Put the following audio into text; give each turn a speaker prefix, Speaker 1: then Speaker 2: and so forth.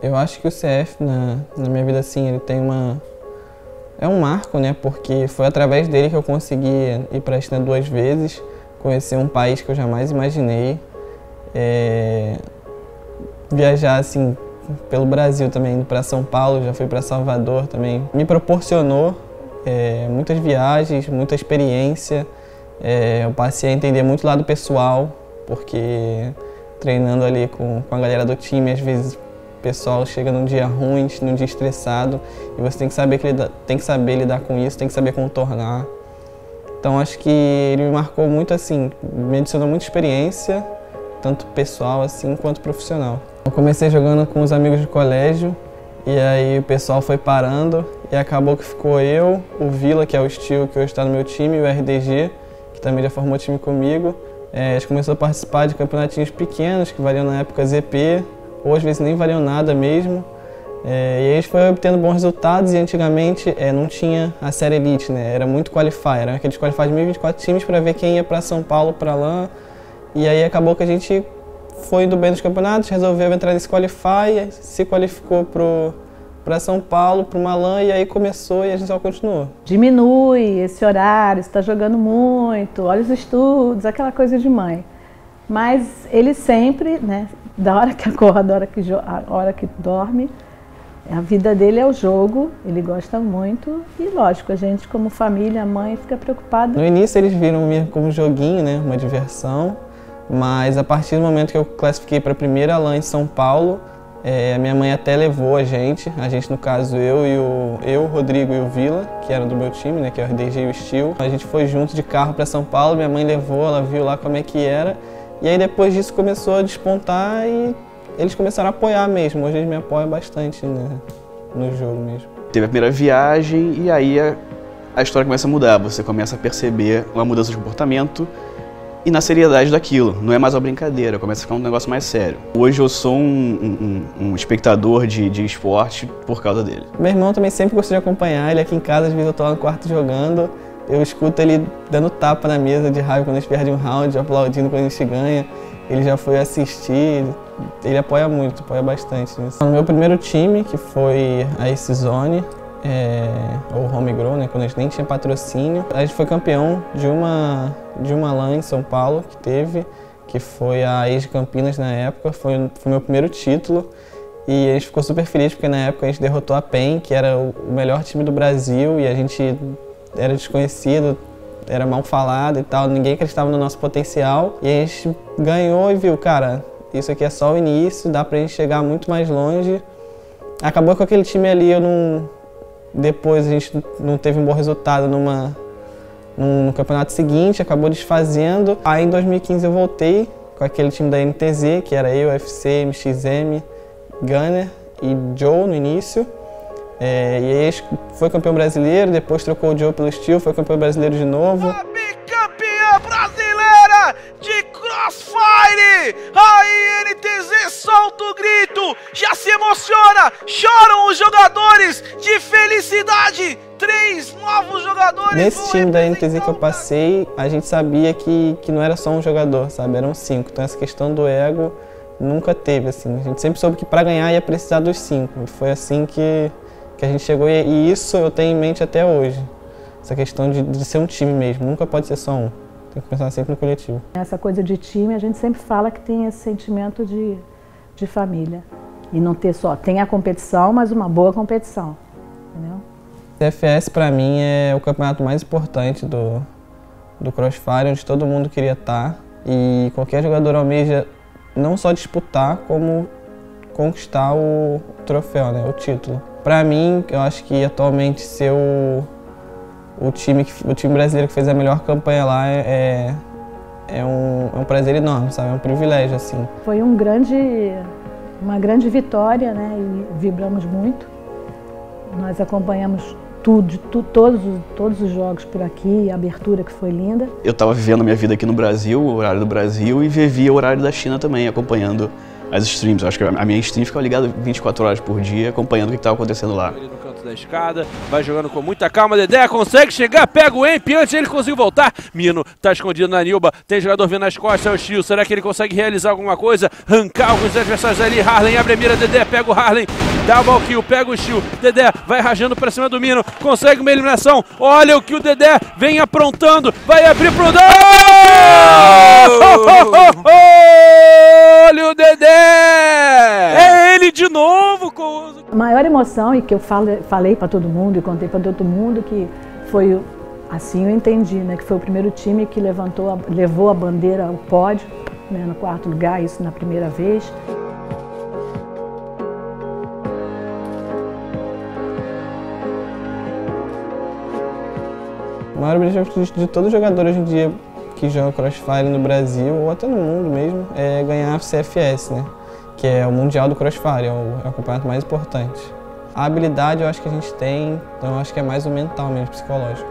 Speaker 1: Eu acho que o CF na minha vida, assim, ele tem é um marco, né? Porque foi através dele que eu consegui ir para a China 2 vezes, conhecer um país que eu jamais imaginei, viajar, assim, pelo Brasil também, indo para São Paulo, já fui para Salvador também. Me proporcionou muitas viagens, muita experiência. Eu passei a entender muito o lado pessoal, porque treinando ali com a galera do time, às vezes o pessoal chega num dia ruim, num dia estressado, e você tem que saber lidar com isso, tem que saber contornar. Então acho que ele me marcou muito, assim, me adicionou muita experiência, tanto pessoal assim quanto profissional. Eu comecei jogando com os amigos de colégio, e aí o pessoal foi parando, e acabou que ficou eu, o Vila, que é o Steel, que hoje está no meu time, e o RDG, que também já formou time comigo. A gente começou a participar de campeonatinhos pequenos, que valiam na época ZP, ou às vezes nem valiam nada mesmo. E aí a gente foi obtendo bons resultados, e antigamente não tinha a série Elite, né? Era muito qualifier, era aqueles qualifier de 1024 times para ver quem ia para São Paulo, para LAN. E aí acabou que a gente foi indo bem nos campeonatos, resolveu entrar nesse qualifier, se qualificou para São Paulo, para uma LAN, e aí começou e a gente só continuou.
Speaker 2: Diminui esse horário, você está jogando muito, olha os estudos, aquela coisa de mãe. Mas ele sempre, né, da hora que acorda, a hora que dorme, a vida dele é o jogo, ele gosta muito e, lógico, a gente como família, a mãe, fica preocupada.
Speaker 1: No início eles viram como um joguinho, né, uma diversão, mas a partir do momento que eu classifiquei para a primeira LAN em São Paulo, a minha mãe até levou a gente no caso eu, o Rodrigo e o Vila, que eram do meu time, né, que é o RDG e o Steel. A gente foi junto de carro para São Paulo, minha mãe levou, ela viu lá como é que era. E aí depois disso começou a despontar e eles começaram a apoiar mesmo. Hoje eles me apoiam bastante, né, no jogo mesmo.
Speaker 3: Teve a primeira viagem e aí a história começa a mudar. Você começa a perceber uma mudança de comportamento e na seriedade daquilo. Não é mais uma brincadeira, começa a ficar um negócio mais sério. Hoje eu sou um espectador de esporte por causa dele.
Speaker 1: Meu irmão também sempre gostou de acompanhar. Ele aqui em casa, às vezes eu tô lá no quarto jogando. Eu escuto ele dando tapa na mesa de raiva quando a gente perde um round, aplaudindo quando a gente ganha. Ele já foi assistir, ele apoia muito, apoia bastante nisso. No meu primeiro time, que foi a Ace Zone, ou Homegrown, né, quando a gente nem tinha patrocínio, a gente foi campeão de uma LAN em São Paulo que teve, que foi a Ace Campinas na época, foi o meu primeiro título. E a gente ficou super feliz porque na época a gente derrotou a PEN, que era o melhor time do Brasil, e a gente era desconhecido, era mal falado e tal, ninguém acreditava no nosso potencial. E a gente ganhou e viu, cara, isso aqui é só o início, dá pra gente chegar muito mais longe. Acabou com aquele time ali, depois a gente não teve um bom resultado no campeonato seguinte, acabou desfazendo. Aí em 2015 eu voltei com aquele time da NTZ, que era eu, UFC, MXM, Gunner e Joe no início. E aí foi campeão brasileiro, depois trocou o Joe pelo Steel, foi campeão brasileiro de novo.
Speaker 4: Bicampeã brasileira de Crossfire! Aí NTZ solta o grito, já se emociona, choram os jogadores de felicidade. 3 novos jogadores.
Speaker 1: Nesse time da NTZ que eu passei, a gente sabia que não era só um jogador, sabe? Eram 5, então essa questão do ego nunca teve, assim. A gente sempre soube que para ganhar ia precisar dos 5. Foi assim que a gente chegou e isso eu tenho em mente até hoje. Essa questão de ser um time mesmo, nunca pode ser só um. Tem que pensar sempre no coletivo.
Speaker 2: Essa coisa de time, a gente sempre fala que tem esse sentimento de família. E não ter só, tem a competição, mas uma boa competição, entendeu?
Speaker 1: CFS para mim é o campeonato mais importante do Crossfire, onde todo mundo queria estar. E qualquer jogador almeja não só disputar, como conquistar o troféu, né, o título. Para mim, eu acho que atualmente ser o time brasileiro que fez a melhor campanha lá é um prazer enorme, sabe? É um privilégio, assim.
Speaker 2: Foi um grande uma grande vitória, né? E vibramos muito. Nós acompanhamos todos os jogos por aqui, a abertura que foi linda.
Speaker 3: Eu estava vivendo a minha vida aqui no Brasil, o horário do Brasil, e vivia o horário da China também, acompanhando as streams. Eu acho que a minha stream ficava ligada 24 horas por dia, acompanhando o que estava acontecendo lá.
Speaker 5: Ele no canto da escada, vai jogando com muita calma. Dedé consegue chegar, pega o Emp, antes ele conseguiu voltar. Mino tá escondido na Nilba, tem jogador vindo nas costas, é o Steel. Será que ele consegue realizar alguma coisa? Arrancar alguns adversários ali. Harlem abre a mira, Dedé pega o Harlem, dá o kill, pega o Steel. Dedé vai rajando pra cima do Mino, consegue uma eliminação. Olha o que o Dedé vem aprontando, vai abrir pro Dão! Olha o Dedé! É ele de novo, Couso!
Speaker 2: A maior emoção, e que eu falei para todo mundo e contei para todo mundo, que foi, assim eu entendi, né, que foi o primeiro time que levou a bandeira ao pódio, né, no 4º lugar, isso na primeira vez.
Speaker 1: O maior objetivo de todo jogador hoje em dia que joga Crossfire no Brasil, ou até no mundo mesmo, é ganhar a CFS, né? Que é o Mundial do Crossfire, é o campeonato mais importante. A habilidade eu acho que a gente tem, então eu acho que é mais o mental mesmo, psicológico.